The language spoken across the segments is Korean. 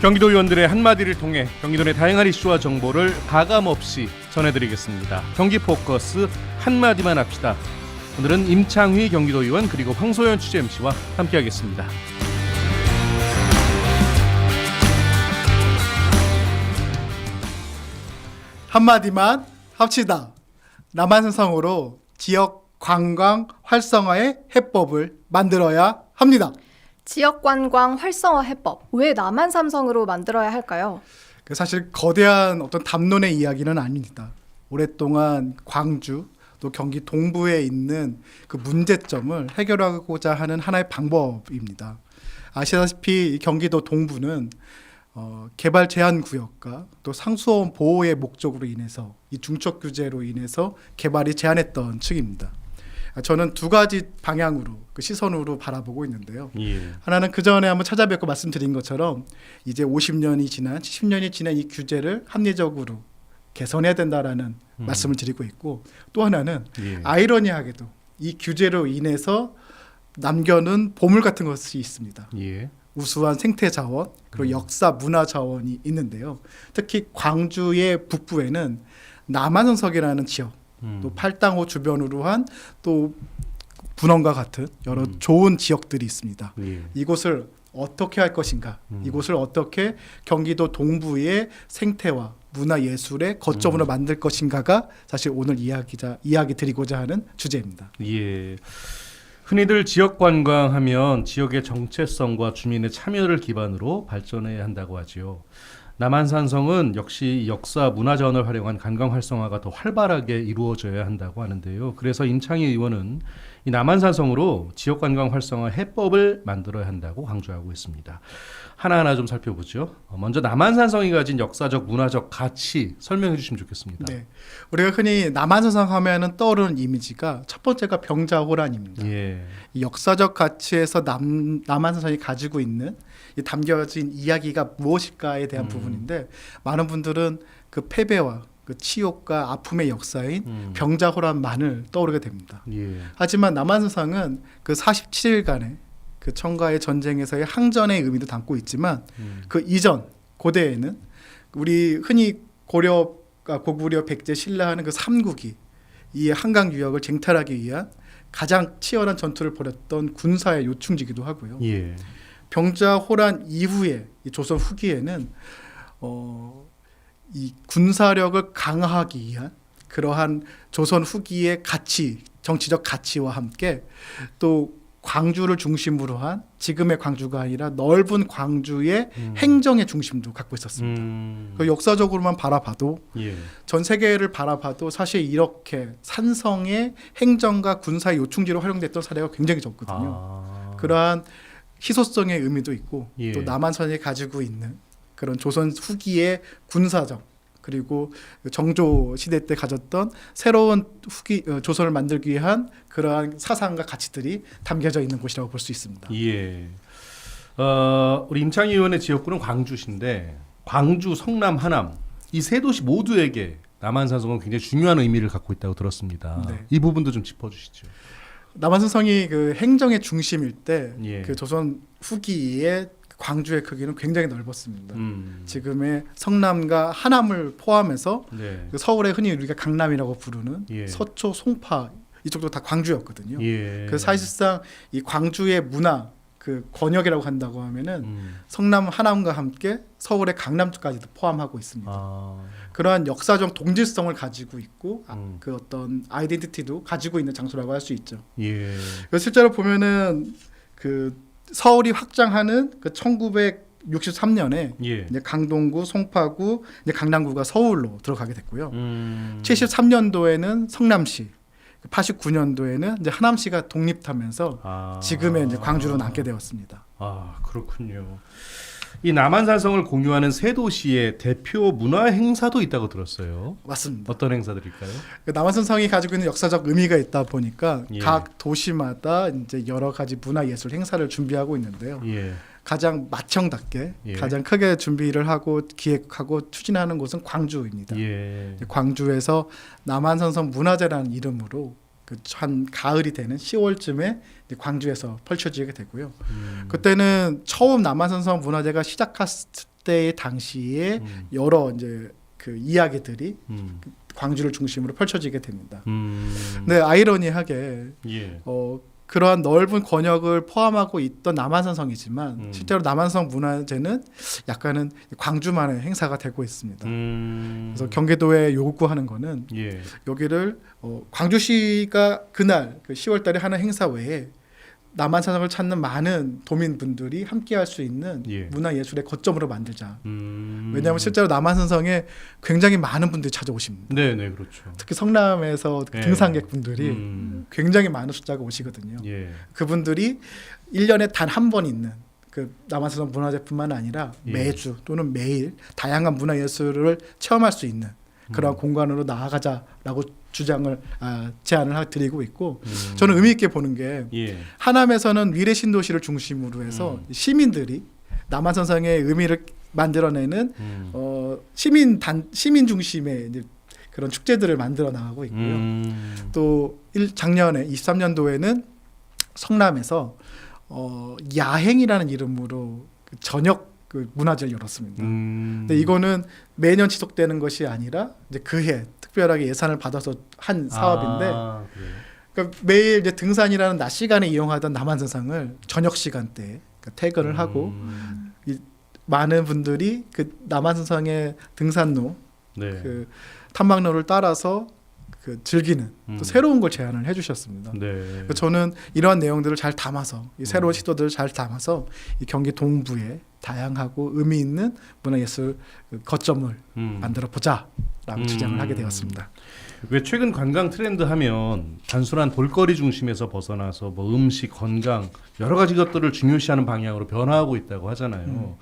경기도 의원들의 한마디를 통해 경기도 내 다양한 이슈와 정보를 가감없이 전해드리겠습니다. 경기포커스 한마디만 합시다. 오늘은 임창휘 경기도 의원 그리고 황소연 취재 MC와 함께하겠습니다. 한마디만 합시다. 남한산성으로 지역 관광 활성화의 해법을 만들어야 합니다. 지역관광 활성화 해법, 왜 남한삼성으로 만들어야 할까요? 사실 거대한 어떤 담론의 이야기는 아닙니다. 오랫동안 광주 또 경기 동부에 있는 그 문제점을 해결하고자 하는 하나의 방법입니다. 아시다시피 경기도 동부는 개발 제한 구역과 또 상수원 보호의 목적으로 인해서 이 중첩 규제로 인해서 개발이 제한했던 측입니다. 저는 두 가지 방향으로 그 시선으로 바라보고 있는데요. 하나는 그 전에 한번 찾아뵙고 말씀드린 것처럼 이제 50년이 지난 70년이 지난 이 규제를 합리적으로 개선해야 된다라는 말씀을 드리고 있고, 또 하나는 아이러니하게도 이 규제로 인해서 남겨놓은 보물 같은 것이 있습니다. 우수한 생태 자원 그리고 역사 문화 자원이 있는데요. 특히 광주의 북부에는 남한산성이라는 지역, 또 팔당호 주변으로 한 또 분원과 같은 여러 좋은 지역들이 있습니다. 이곳을 어떻게 할 것인가, 이곳을 어떻게 경기도 동부의 생태와 문화 예술의 거점으로 만들 것인가가 사실 오늘 이야기 드리고자 하는 주제입니다. 흔히들 지역 관광하면 지역의 정체성과 주민의 참여를 기반으로 발전해야 한다고 하지요. 남한산성은 역시 역사 문화 자원을 활용한 관광 활성화가 더 활발하게 이루어져야 한다고 하는데요. 그래서 임창희 의원은 이 남한산성으로 지역 관광 활성화 해법을 만들어야 한다고 강조하고 있습니다. 하나하나 좀 살펴보죠. 먼저 남한산성이 가진 역사적 문화적 가치 설명해 주시면 좋겠습니다. 네, 우리가 흔히 남한산성 하면은 떠오르는 이미지가 첫 번째가 병자호란입니다. 이 역사적 가치에서 남한산성이 가지고 있는 이 담겨진 이야기가 무엇일까에 대한 부분인데, 많은 분들은 그 패배와 그 치욕과 아픔의 역사인 병자호란만을 떠오르게 됩니다. 하지만 남한산성은 그 47일간의 그 청가의 전쟁에서의 항전의 의미도 담고 있지만 그 이전 고대에는 우리 흔히 고려가 고구려 백제 신라하는 그 삼국이 이 한강 유역을 쟁탈하기 위한 가장 치열한 전투를 벌였던 군사의 요충지기도 하고요. 병자호란 이후에 이 조선 후기에는 이 군사력을 강화하기 위한 그러한 조선 후기의 가치, 정치적 가치와 함께 또 광주를 중심으로 한 지금의 광주가 아니라 넓은 광주의 행정의 중심도 갖고 있었습니다. 그 역사적으로만 바라봐도 전 세계를 바라봐도 사실 이렇게 산성의 행정과 군사의 요충지로 활용됐던 사례가 굉장히 적거든요. 그러한 희소성의 의미도 있고 또 남한산이 가지고 있는 그런 조선 후기의 군사적 그리고 정조 시대 때 가졌던 새로운 조선을 만들기 위한 그러한 사상과 가치들이 담겨져 있는 곳이라고 볼 수 있습니다. 우리 임창희 의원의 지역구는 광주신데 광주, 성남, 하남 이 세 도시 모두에게 남한산성은 굉장히 중요한 의미를 갖고 있다고 들었습니다. 이 부분도 좀 짚어주시죠. 남한산성이 그 행정의 중심일 때 그 조선 후기의 광주의 크기는 굉장히 넓었습니다. 지금의 성남과 하남을 포함해서 그 서울의 흔히 우리가 강남이라고 부르는 서초, 송파 이쪽도 다 광주였거든요. 그래서 사실상 이 광주의 문화 그 권역이라고 한다고 하면은 성남, 하남과 함께 서울의 강남 쪽까지도 포함하고 있습니다. 그러한 역사적 동질성을 가지고 있고 그 어떤 아이덴티티도 가지고 있는 장소라고 할 수 있죠. 그래서 실제로 보면은 그 서울이 확장하는 그 1963년에 이제 강동구, 송파구, 이제 강남구가 서울로 들어가게 됐고요. 73년도에는 성남시, 89년도에는 이제 하남시가 독립하면서 지금의 이제 광주로 남게 되었습니다. 그렇군요. 이 남한산성을 공유하는 세 도시의 대표 문화 행사도 있다고 들었어요. 맞습니다. 어떤 행사들일까요? 남한산성이 가지고 있는 역사적 의미가 있다 보니까 각 도시마다 이제 여러 가지 문화 예술 행사를 준비하고 있는데요. 가장 맏형답게 가장 크게 준비를 하고 기획하고 추진하는 곳은 광주입니다. 광주에서 남한산성 문화제라는 이름으로 그 한 가을이 되는 10월쯤에 광주에서 펼쳐지게 되고요. 그때는 처음 남한산성 문화제가 그때의 당시에 여러 이제 그 이야기들이 광주를 중심으로 펼쳐지게 됩니다. 근데 아이러니하게 예. 그러한 넓은 권역을 포함하고 있던 남한산성이지만 실제로 남한산 문화재는 약간은 광주만의 행사가 되고 있습니다. 그래서 경기도에 요구하는 거는 예. 여기를 광주시가 그날 그 10월달에 하는 행사 외에 남한산성을 찾는 많은 도민분들이 함께할 수 있는 예. 문화예술의 거점으로 만들자. 왜냐하면 왜냐하면 실제로 남한산성에 굉장히 많은 분들이 찾아오십니다. 네네 그렇죠. 특히 성남에서 예. 등산객분들이 굉장히 많은 숫자가 오시거든요. 예. 그분들이 1년에 단 한 번 있는 그 남한산성 문화재뿐만 아니라 예. 매주 또는 매일 다양한 문화예술을 체험할 수 있는 그런 공간으로 나아가자라고 제안을 드리고 있고 저는 의미 있게 보는 게 예. 하남에서는 미래 신도시를 중심으로 해서 시민들이 남한산성의 의미를 만들어내는 시민 중심의 이제 그런 축제들을 만들어 나가고 있고요. 또 작년에 23년도에는 성남에서 야행이라는 이름으로 그 저녁 그 문화제를 열었습니다. 근데 이거는 매년 지속되는 것이 아니라 이제 그해 특별하게 예산을 받아서 한 사업인데, 그래요? 그러니까 매일 이제 등산이라는 낮 시간에 이용하던 남한산성을 저녁 시간대에 퇴근을 하고 많은 분들이 그 남한산성의 등산로, 네. 그 탐방로를 따라서 그 즐기는 또 새로운 걸 제안을 해주셨습니다. 네. 저는 이러한 내용들을 잘 담아서 이 새로운 시도들을 잘 담아서 이 경기 동부에 다양하고 의미 있는 문화예술 거점을 만들어 보자라고 주장을 하게 되었습니다. 왜 최근 관광 트렌드 하면 단순한 볼거리 중심에서 벗어나서 뭐 음식, 건강 여러 가지 것들을 중요시하는 방향으로 변화하고 있다고 하잖아요.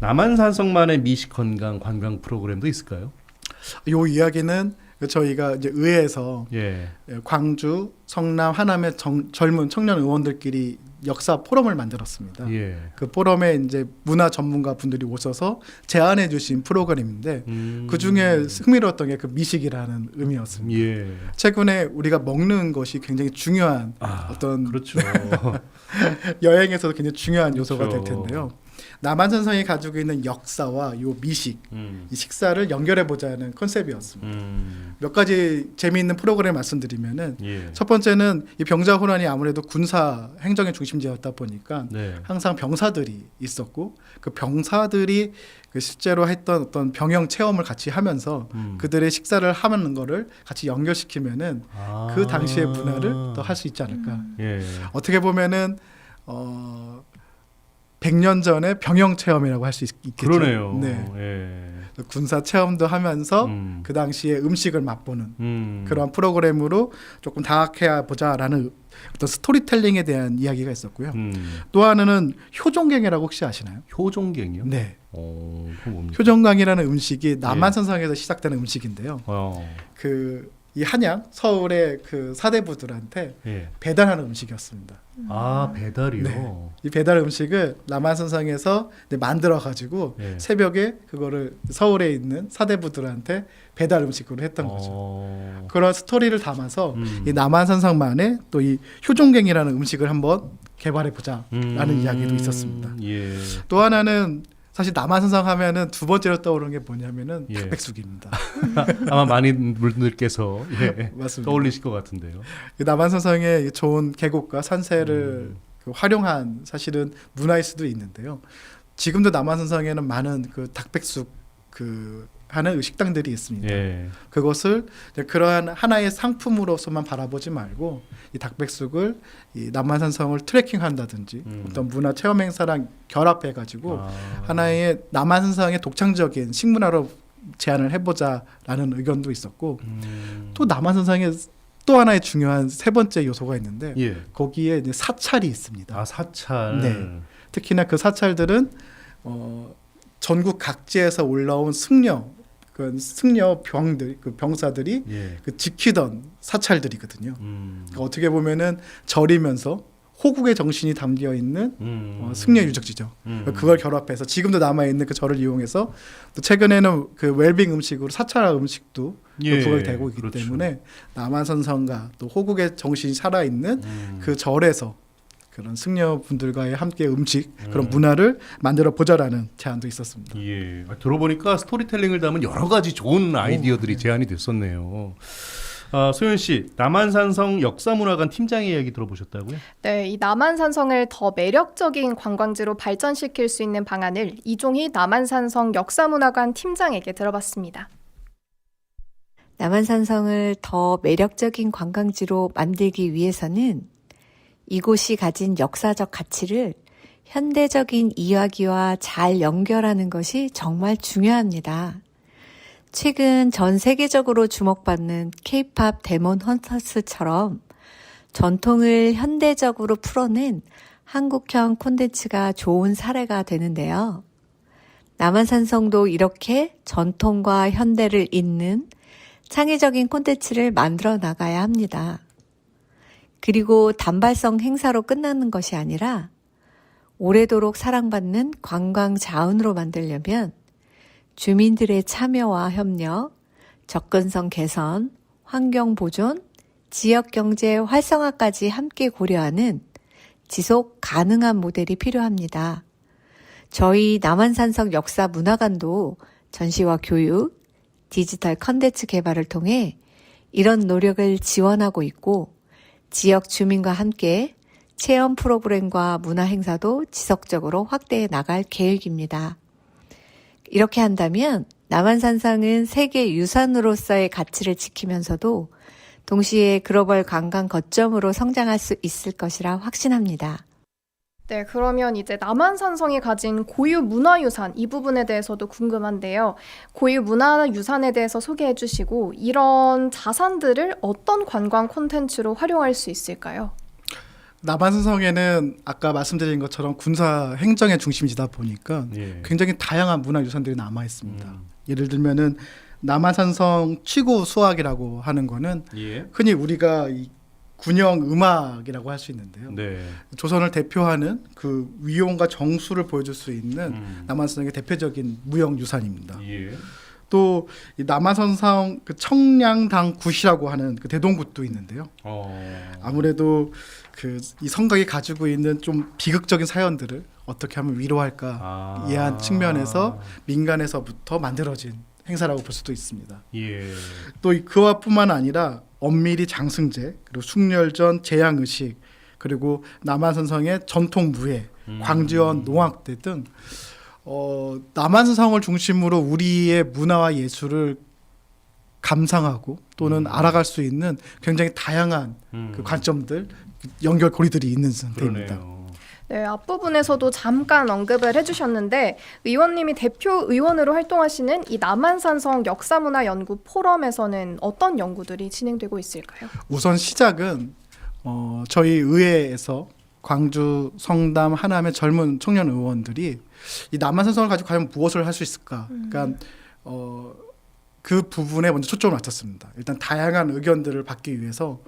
남한산성만의 미식 건강 관광 프로그램도 있을까요? 이 이야기는 저희가 이제 의회에서 예. 광주, 성남, 하남의 젊은 청년 의원들끼리 역사 포럼을 만들었습니다. 예. 그 포럼에 이제 문화 전문가 분들이 오셔서 제안해 주신 프로그램인데 그 중에 흥미로웠던 게 그 미식이라는 의미였습니다. 예. 최근에 우리가 먹는 것이 굉장히 중요한 어떤 그렇죠. 여행에서도 굉장히 중요한 요소가 그렇죠. 될 텐데요. 남한산성이 가지고 있는 역사와 요 미식, 이 식사를 연결해 보자는 컨셉이었습니다. 몇 가지 재미있는 프로그램 말씀드리면은 예. 첫 번째는 이 병자호란이 아무래도 군사 행정의 중심지였다 보니까 네. 항상 병사들이 있었고 그 병사들이 그 실제로 했던 어떤 병영 체험을 같이 하면서 그들의 식사를 하는 거를 같이 연결시키면은 그 당시의 문화를 더 할 수 있지 않을까. 예. 어떻게 보면은 100년 전에 병영 체험이라고 할 수 있겠죠. 그러네요. 네. 예. 군사 체험도 하면서 그 당시에 음식을 맛보는 그런 프로그램으로 조금 다각해 보자라는 어떤 스토리텔링에 대한 이야기가 있었고요. 또 하나는 효종갱이라고 혹시 아시나요? 효종갱이요? 네. 그건 뭡니까? 효종갱이라는 음식이 남한산성에서 시작되는 음식인데요. 그 이 한양 서울의 그 사대부들한테 예. 배달하는 음식이었습니다. 배달이요. 네. 이 배달 음식을 남한산성에서 만들어 가지고 예. 새벽에 그거를 서울에 있는 사대부들한테 배달 음식으로 했던 거죠. 그런 스토리를 담아서 이 남한산성만의 또 이 효종갱이라는 음식을 한번 개발해 보자라는 이야기도 있었습니다. 예. 또 하나는 사실 남한산성 하면은 두 번째로 떠오르는 게 뭐냐면은 예. 닭백숙입니다. 아마 많은 분들께서 예. 맞습니다. 떠올리실 것 같은데요. 남한산성의 좋은 계곡과 산세를 활용한 사실은 문화일 수도 있는데요. 지금도 남한산성에는 많은 그 닭백숙 하는 식당들이 있습니다. 예. 그것을 그러한 하나의 상품으로서만 바라보지 말고 이 닭백숙을 이 남한산성을 트레킹한다든지 어떤 문화 체험 행사랑 결합해 가지고 하나의 남한산성의 독창적인 식문화로 제안을 해보자라는 의견도 있었고 또 남한산성에 또 하나의 중요한 세 번째 요소가 있는데 예. 거기에 이제 사찰이 있습니다. 사찰. 네. 특히나 그 사찰들은 전국 각지에서 올라온 승려 병들, 그 병사들이 예. 그 지키던 사찰들이거든요. 그러니까 어떻게 보면은 절이면서 호국의 정신이 담겨 있는 승려 유적지죠. 그걸 결합해서 지금도 남아 있는 그 절을 이용해서 또 최근에는 그 웰빙 음식으로 사찰 음식도 부각이 되고 있기 그렇죠. 때문에 남한산성과 또 호국의 정신이 살아 있는 그 절에서 그런 승려분들과의 함께 음식 그런 문화를 만들어 보자라는 제안도 있었습니다. 예. 들어보니까 스토리텔링을 담은 여러 가지 좋은 아이디어들이 제안이 됐었네요. 소연 씨, 남한산성 역사문화관 팀장의 이야기 들어보셨다고요? 네, 이 남한산성을 더 매력적인 관광지로 발전시킬 수 있는 방안을 이종희 남한산성 역사문화관 팀장에게 들어봤습니다. 남한산성을 더 매력적인 관광지로 만들기 위해서는 이곳이 가진 역사적 가치를 현대적인 이야기와 잘 연결하는 것이 정말 중요합니다. 최근 전 세계적으로 주목받는 K-팝 데몬 헌터스처럼 전통을 현대적으로 풀어낸 한국형 콘텐츠가 좋은 사례가 되는데요. 남한산성도 이렇게 전통과 현대를 잇는 창의적인 콘텐츠를 만들어 나가야 합니다. 그리고 단발성 행사로 끝나는 것이 아니라 오래도록 사랑받는 관광 자원으로 만들려면 주민들의 참여와 협력, 접근성 개선, 환경 보존, 지역 경제 활성화까지 함께 고려하는 지속 가능한 모델이 필요합니다. 저희 남한산성 역사문화관도 전시와 교육, 디지털 컨텐츠 개발을 통해 이런 노력을 지원하고 있고 지역 주민과 함께 체험 프로그램과 문화 행사도 지속적으로 확대해 나갈 계획입니다. 이렇게 한다면 남한산성은 세계 유산으로서의 가치를 지키면서도 동시에 글로벌 관광 거점으로 성장할 수 있을 것이라 확신합니다. 네, 그러면 이제 남한산성이 가진 고유 문화유산 이 부분에 대해서도 궁금한데요. 고유 문화유산에 대해서 소개해 주시고 이런 자산들을 어떤 관광 콘텐츠로 활용할 수 있을까요? 남한산성에는 아까 말씀드린 것처럼 군사 행정의 중심지다 보니까 예. 굉장히 다양한 문화유산들이 남아 있습니다. 예를 들면은 남한산성 치고 수학이라고 하는 거는 예. 흔히 우리가 이 군영 음악이라고 할 수 있는데요. 네. 조선을 대표하는 그 위용과 정수를 보여줄 수 있는 남한산성의 대표적인 무형유산입니다. 예. 또 이 남한산성 그 청량당 굿이라고 하는 그 대동굿도 있는데요. 아무래도 그 이 성곽이 가지고 있는 좀 비극적인 사연들을 어떻게 하면 위로할까 이한 측면에서 민간에서부터 만들어진 행사라고 볼 수도 있습니다. 예. 또 그와 뿐만 아니라 엄밀히 장승제, 그리고 숭렬전, 재양의식, 그리고 남한산성의 전통 무예, 광지원, 농악대 등 남한산성을 중심으로 우리의 문화와 예술을 감상하고 또는 알아갈 수 있는 굉장히 다양한 그 관점들, 연결고리들이 있는 상태입니다. 그러네요. 네, 앞부분에서도 잠깐 언급을 해주셨는데 의원님이 대표 의원으로 활동하시는 이 남한산성 역사문화연구 포럼에서는 어떤 연구들이 진행되고 있을까요? 우선 시작은 저희 의회에서 광주, 성담, 하남의 젊은 청년 의원들이 이 남한산성을 가지고 과연 무엇을 할 수 있을까? 그러니까 그 부분에 먼저 초점을 맞췄습니다. 일단 다양한 의견들을 받기 위해서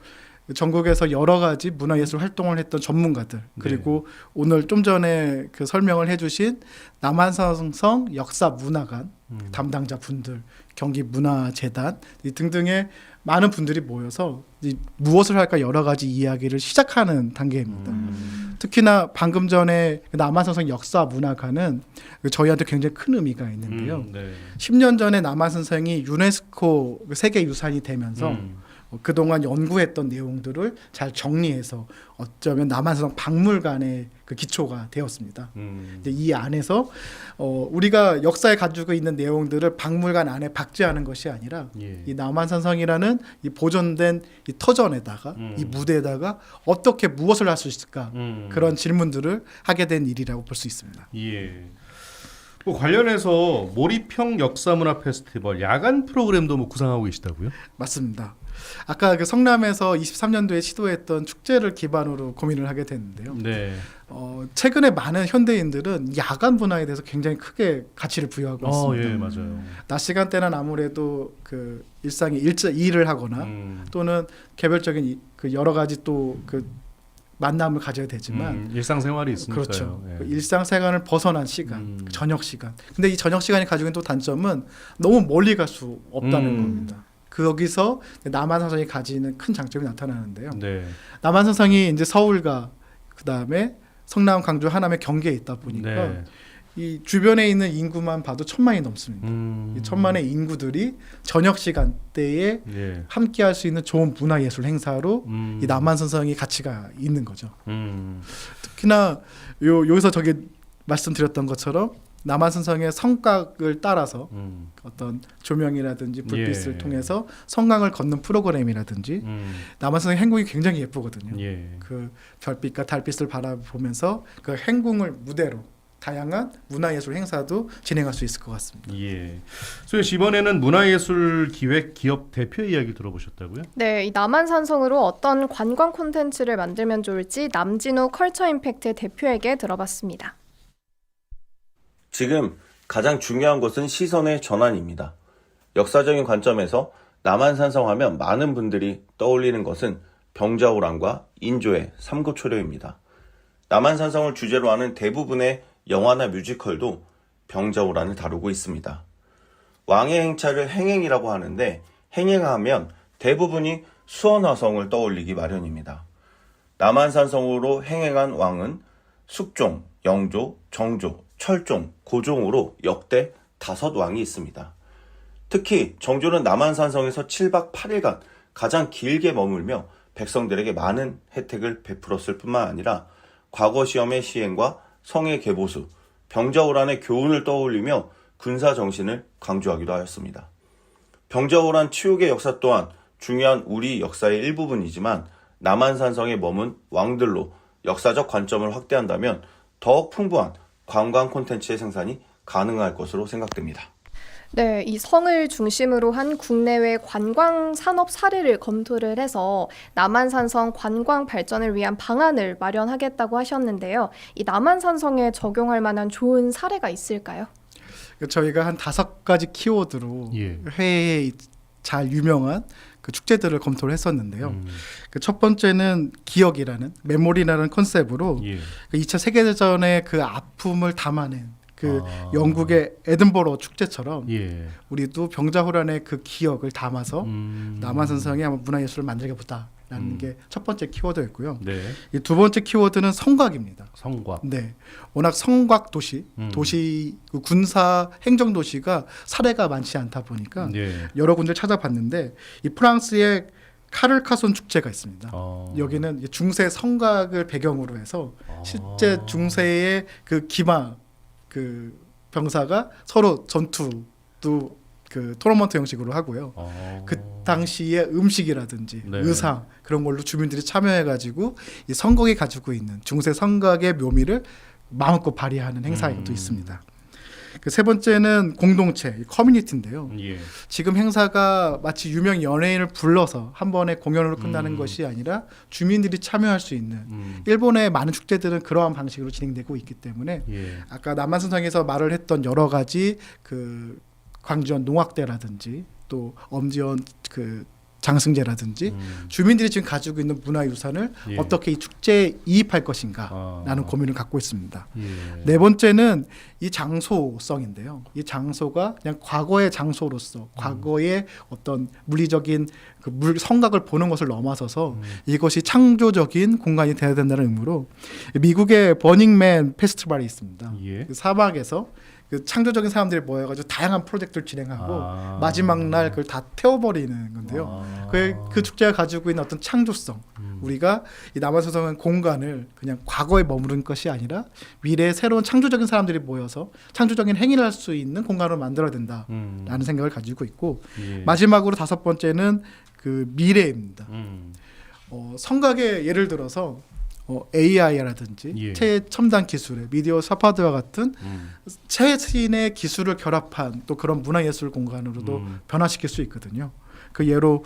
전국에서 여러 가지 문화예술 활동을 했던 전문가들, 그리고 오늘 좀 전에 그 설명을 해주신 남한산성 역사문화관 담당자 분들, 경기문화재단 등등의 많은 분들이 모여서 무엇을 할까 여러 가지 이야기를 시작하는 단계입니다. 특히나 방금 전에 남한산성 역사문화관은 저희한테 굉장히 큰 의미가 있는데요. 네. 10년 전에 남한산성이 유네스코 세계유산이 되면서 그동안 연구했던 내용들을 잘 정리해서 어쩌면 남한산성 박물관의 그 기초가 되었습니다. 이제 이 안에서 우리가 역사에 가지고 있는 내용들을 박물관 안에 박제하는 것이 아니라 이 남한산성이라는 이 보존된 이 터전에다가 이 무대에다가 어떻게 무엇을 할 수 있을까 그런 질문들을 하게 된 일이라고 볼 수 있습니다. 예. 관련해서 몰입형 역사문화 페스티벌 야간 프로그램도 구상하고 계시다고요? 맞습니다. 아까 그 성남에서 23년도에 시도했던 축제를 기반으로 고민을 하게 됐는데요. 네. 최근에 많은 현대인들은 야간 문화에 대해서 굉장히 크게 가치를 부여하고 있습니다. 예, 맞아요. 낮 시간대는 아무래도 그 일상이 일을 하거나 또는 개별적인 그 여러 가지 또 그 만남을 가져야 되지만 일상생활이 있으니까요. 그렇죠. 예. 그 일상생활을 벗어난 시간, 그 저녁 시간. 근데 이 저녁 시간이 가지고 있는 또 단점은 너무 멀리 갈 수 없다는 겁니다. 거기서 남한산성이 가지는 큰 장점이 나타나는데요. 네. 남한산성이 이제 서울과 그다음에 성남, 광주, 하남의 경계에 있다 보니까 네. 이 주변에 있는 인구만 봐도 1,000만이 넘습니다. 이 1,000만의 인구들이 저녁 시간대에 예. 함께할 수 있는 좋은 문화예술 행사로 음. 이 남한산성의 가치가 있는 거죠. 음. 특히나 여기서 저기 말씀드렸던 것처럼 남한산성의 성곽을 따라서 어떤 조명이라든지 불빛을 예. 통해서 성곽을 걷는 프로그램이라든지 남한산성의 행궁이 굉장히 예쁘거든요. 예. 그 별빛과 달빛을 바라보면서 그 행궁을 무대로 다양한 문화예술 행사도 진행할 수 있을 것 같습니다. 예. 소연 이번에는 문화예술 기획 기업 대표 이야기 들어보셨다고요? 네, 이 남한산성으로 어떤 관광 콘텐츠를 만들면 좋을지 남진우 컬처 임팩트 대표에게 들어봤습니다. 지금 가장 중요한 것은 시선의 전환입니다. 역사적인 관점에서 남한산성 하면 많은 분들이 떠올리는 것은 병자호란과 인조의 삼고초려입니다. 남한산성을 주제로 하는 대부분의 영화나 뮤지컬도 병자호란을 다루고 있습니다. 왕의 행차를 행행이라고 하는데 행행하면 대부분이 수원화성을 떠올리기 마련입니다. 남한산성으로 행행한 왕은 숙종, 영조, 정조, 철종, 고종으로 역대 5왕이 있습니다. 특히 정조는 남한산성에서 7박 8일간 가장 길게 머물며 백성들에게 많은 혜택을 베풀었을 뿐만 아니라 과거 시험의 시행과 성의 계보수, 병자호란의 교훈을 떠올리며 군사 정신을 강조하기도 하였습니다. 병자호란 치욕의 역사 또한 중요한 우리 역사의 일부분이지만 남한산성에 머문 왕들로 역사적 관점을 확대한다면 더욱 풍부한 관광 콘텐츠의 생산이 가능할 것으로 생각됩니다. 네, 이 성을 중심으로 한 국내외 관광 산업 사례를 검토를 해서 남한산성 관광 발전을 위한 방안을 마련하겠다고 하셨는데요. 이 남한산성에 적용할 만한 좋은 사례가 있을까요? 저희가 한 5가지 키워드로 예. 해외에 잘 유명한 그 축제들을 검토를 했었는데요. 그 첫 번째는 기억이라는 메모리라는 컨셉으로 예. 그 2차 세계대전의 그 아픔을 담아낸 그 영국의 에든버러 축제처럼 예. 우리도 병자호란의 그 기억을 담아서 남한산성에 한번 문화예술을 만들게 보다라는 게 첫 번째 키워드였고요. 네. 이 두 번째 키워드는 성곽입니다. 성곽. 네, 워낙 성곽 도시, 도시 그 군사 행정 도시가 사례가 많지 않다 보니까 예. 여러 군데 찾아봤는데 이 프랑스의 카를카손 축제가 있습니다. 여기는 중세 성곽을 배경으로 해서 실제 중세의 그 기마 그 병사가 서로 전투도 그 토너먼트 형식으로 하고요. 그 당시의 음식이라든지 네. 의상 그런 걸로 주민들이 참여해가지고 이 성곽이 가지고 있는 중세 성곽의 묘미를 마음껏 발휘하는 행사도 있습니다. 그 세 번째는 공동체, 커뮤니티인데요. 예. 지금 행사가 마치 유명 연예인을 불러서 한 번에 공연으로 끝나는 것이 아니라 주민들이 참여할 수 있는 일본의 많은 축제들은 그러한 방식으로 진행되고 있기 때문에 예. 아까 남한산성에서 말을 했던 여러 가지 그 광주현 농악대라든지 또 엄지원 그 장승제라든지 주민들이 지금 가지고 있는 문화유산을 예. 어떻게 이 축제에 이입할 것인가라는 고민을 갖고 있습니다. 예. 네 번째는 이 장소성인데요. 이 장소가 그냥 과거의 장소로서 과거의 어떤 물리적인 그 성곽을 보는 것을 넘어서서 이것이 창조적인 공간이 되어야 된다는 의무로 미국의 버닝맨 페스티벌이 있습니다. 예. 그 사막에서 그 창조적인 사람들이 모여가지고 다양한 프로젝트를 진행하고 마지막 날 그걸 다 태워버리는 건데요. 그 축제가 가지고 있는 어떤 창조성, 우리가 이 남한산성은 공간을 그냥 과거에 머무른 것이 아니라 미래에 새로운 창조적인 사람들이 모여서 창조적인 행위를 할 수 있는 공간을 만들어야 된다라는 생각을 가지고 있고 예. 마지막으로 5번째는 그 미래입니다. 성곽의 예를 들어서 AI라든지 예. 최첨단 기술의 미디어 샤파드와 같은 최신의 기술을 결합한 또 그런 문화예술 공간으로도 변화시킬 수 있거든요. 그 예로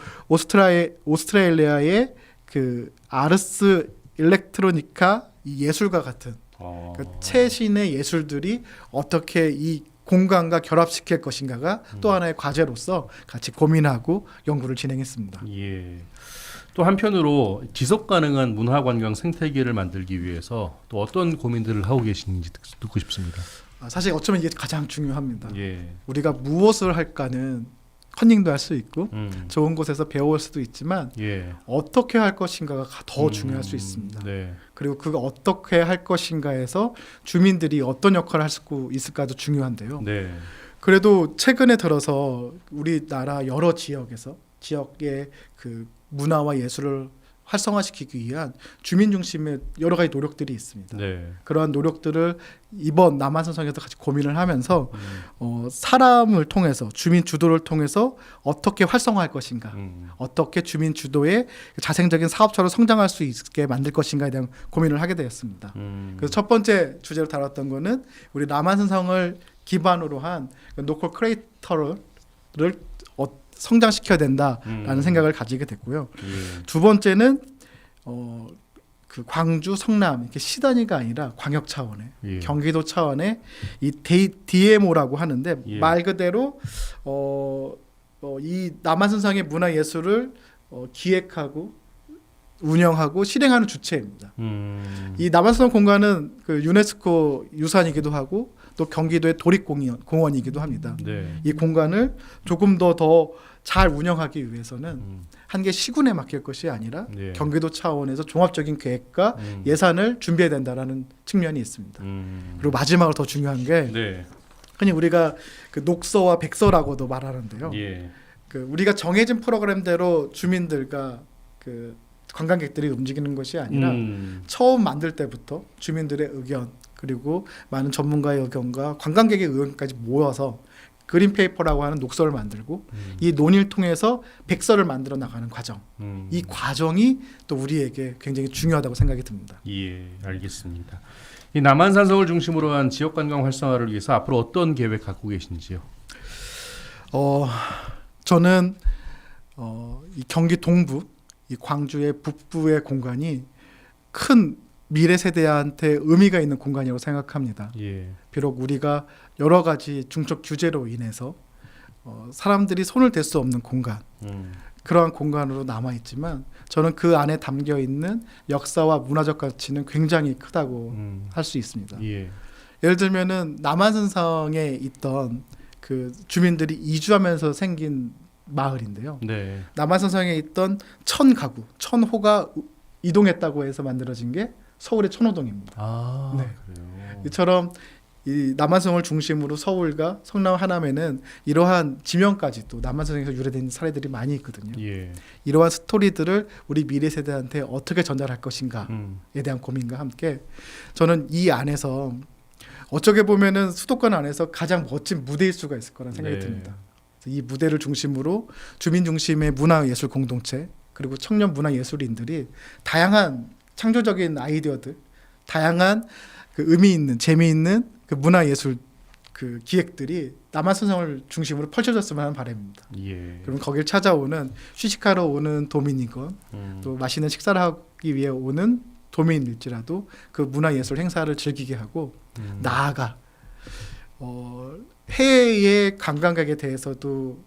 오스트레일리아의 그 아르스 일렉트로니카 이 예술가 같은 그 최신의 예술들이 어떻게 이 공간과 결합시킬 것인가가 또 하나의 과제로서 같이 고민하고 연구를 진행했습니다. 예. 또 한편으로 지속 가능한 문화 관광 생태계를 만들기 위해서 또 어떤 고민들을 하고 계시는지 듣고 싶습니다. 사실 어쩌면 이게 가장 중요합니다. 예. 우리가 무엇을 할까는 컨닝도 할 수 있고 음. 좋은 곳에서 배워올 수도 있지만 예. 어떻게 할 것인가가 더 중요할 수 있습니다. 네. 그리고 그 어떻게 할 것인가에서 주민들이 어떤 역할을 할 수 있을까도 중요한데요. 네. 그래도 최근에 들어서 우리나라 여러 지역의 그 문화와 예술을 활성화시키기 위한 주민 중심의 여러 가지 노력들이 있습니다. 네. 그러한 노력들을 이번 남한산성에서 같이 고민을 하면서 사람을 통해서 주민 주도를 통해서 어떻게 활성화할 것인가, 어떻게 주민 주도의 자생적인 사업처로 성장할 수 있게 만들 것인가에 대한 고민을 하게 되었습니다. 그래서 첫 번째 주제로 다뤘던 거는 우리 남한산성을 기반으로 한 로컬 크리에이터를 성장시켜야 된다라는 생각을 가지게 됐고요. 예. 두 번째는 그 광주, 성남 이렇게 시단위가 아니라 광역 차원의 예. 경기도 차원의 이 DMO라고 하는데 예. 말 그대로 이 남한산성의 문화예술을 기획하고 운영하고 실행하는 주체입니다. 이 남한산성 공간은 그 유네스코 유산이기도 하고 또 경기도의 도립공원이기도 합니다. 네. 이 공간을 조금 더 잘 운영하기 위해서는 한 개 시군에 맡길 것이 아니라 예. 경기도 차원에서 종합적인 계획과 예산을 준비해야 된다라는 측면이 있습니다. 그리고 마지막으로 더 중요한 게 네. 흔히 우리가 그 녹서와 백서라고도 말하는데요. 예. 그 우리가 정해진 프로그램대로 주민들과 그 관광객들이 움직이는 것이 아니라 처음 만들 때부터 주민들의 의견 그리고 많은 전문가의 의견과 관광객의 의견까지 모여서 그린페이퍼라고 하는 녹서를 만들고 이 논의를 통해서 백서를 만들어 나가는 과정. 이 과정이 또 우리에게 굉장히 중요하다고 생각이 듭니다. 예, 알겠습니다. 이 남한산성을 중심으로 한 지역 관광 활성화를 위해서 앞으로 어떤 계획 갖고 계신지요? 저는 이 경기 동부, 이 광주의 북부의 공간이 큰 미래 세대한테 의미가 있는 공간이라고 생각합니다. 예. 비록 우리가 여러 가지 중적 규제로 인해서 사람들이 손을 댈 수 없는 공간, 그러한 공간으로 남아 있지만 저는 그 안에 담겨 있는 역사와 문화적 가치는 굉장히 크다고 할 수 있습니다. 예. 예를 들면은 남한산성에 있던 그 주민들이 이주하면서 생긴 마을인데요. 네. 남한산성에 있던 1000가구, 1000호가 이동했다고 해서 만들어진 게 서울의 천호동입니다. 아, 네. 그래요. 이처럼 이 남한성을 중심으로 서울과 성남 하남에는 이러한 지명까지도 남한산성에서 유래된 사례들이 많이 있거든요. 예. 이러한 스토리들을 우리 미래 세대한테 어떻게 전달할 것인가에 대한 고민과 함께 저는 이 안에서 어쩌게 보면은 수도권 안에서 가장 멋진 무대일 수가 있을 거라는 생각이 네. 듭니다. 이 무대를 중심으로 주민 중심의 문화예술 공동체 그리고 청년 문화예술인들이 다양한 창조적인 아이디어들, 다양한 그 의미 있는 재미있는 그 문화예술 그 기획들이 남한산성을 중심으로 펼쳐졌으면 하는 바람입니다. 예. 그럼 거길 찾아오는 휴식하러 오는 도민이건 또 맛있는 식사를 하기 위해 오는 도민일지라도 그 문화예술 행사를 즐기게 하고 나아가 해외의 관광객에 대해서도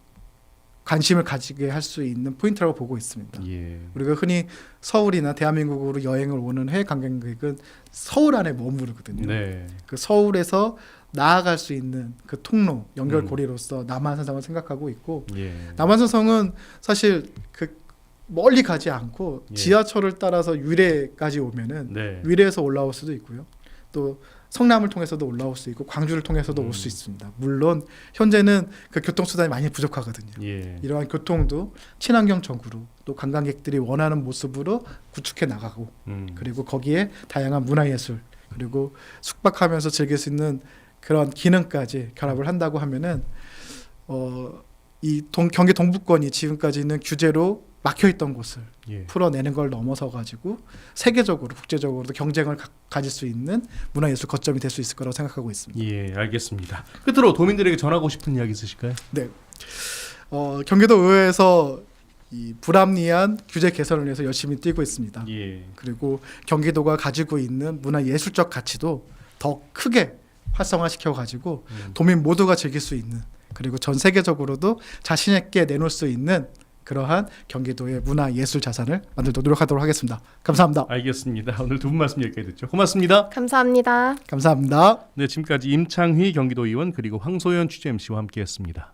관심을 가지게 할 수 있는 포인트라고 보고 있습니다. 예. 우리가 흔히 서울이나 대한민국으로 여행을 오는 해외 관광객은 서울 안에 머무르거든요. 네. 그 서울에서 나아갈 수 있는 그 통로, 연결고리로서 남한산성을 생각하고 있고 예. 남한산성은 사실 그 멀리 가지 않고 예. 지하철을 따라서 위례까지 오면은 네. 위례에서 올라올 수도 있고요. 또 성남을 통해서도 올라올 수 있고 광주를 통해서도 올 수 있습니다. 물론 현재는 그 교통수단이 많이 부족하거든요. 예. 이러한 교통도 친환경 적으로 또 관광객들이 원하는 모습으로 구축해 나가고 그리고 거기에 다양한 문화예술 그리고 숙박하면서 즐길 수 있는 그런 기능까지 결합을 한다고 하면은 이 경기 동부권이 지금까지는 규제로 막혀있던 곳을 예. 풀어내는 걸 넘어서 가지고 세계적으로 국제적으로도 경쟁을 가질 수 있는 문화예술 거점이 될 수 있을 거라고 생각하고 있습니다. 예, 알겠습니다. 끝으로 도민들에게 전하고 싶은 이야기 있으실까요? 네, 경기도 의회에서 이 불합리한 규제 개선을 위해서 열심히 뛰고 있습니다. 예. 그리고 경기도가 가지고 있는 문화예술적 가치도 더 크게 활성화시켜 가지고 도민 모두가 즐길 수 있는 그리고 전 세계적으로도 자신 있게 내놓을 수 있는 그러한 경기도의 문화예술 자산을 만들도록 노력하도록 하겠습니다. 감사합니다. 알겠습니다. 오늘 두 분 말씀 여기까지 듣죠. 고맙습니다. 감사합니다. 감사합니다. 네, 지금까지 임창휘 경기도의원 그리고 황소연 취재 MC와 함께했습니다.